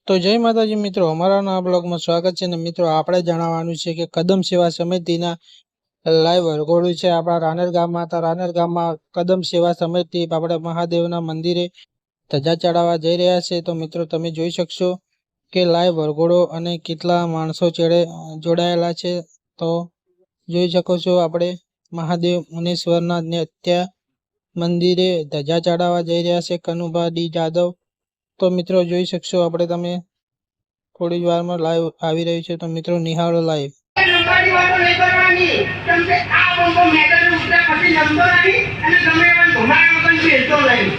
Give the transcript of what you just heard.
તો જય માતાજી મિત્રો, અમારા નવા બ્લોગમાં સ્વાગત છે. ને મિત્રો આપણે જણાવવાનું છે કે કદમ સેવા સમિતિના લાઈવ વરઘોડું છે આપણા રાનેર ગામમાં. તો રાનેર ગામમાં કદમ સેવા સમિતિ આપણે મહાદેવના મંદિરે ધજા ચડાવવા જઈ રહ્યા છે. તો મિત્રો તમે જોઈ શકશો કે લાઈવ વરઘોડો અને કેટલા માણસો જોડાયેલા છે. તો જોઈ શકો છો આપણે મહાદેવ મુનેશ્વરના ત્યાં મંદિરે ધજા ચડાવવા જઈ રહ્યા છે કનુભા ડી જાદવ. તો મિત્રો જોઈ શકશો આપણે, તમે થોડી જ વારમાં લાઈવ આવી રહ્યું છે. તો મિત્રો નિહાળો લાઈવ. લંબાડી વાતો નહીં કરવાની કેમ કે આ બંકો મેદાન ઉતરા પછી લંબો નહીં અને ગમે એવા ધોમાયા વગર ખેલતો નહીં.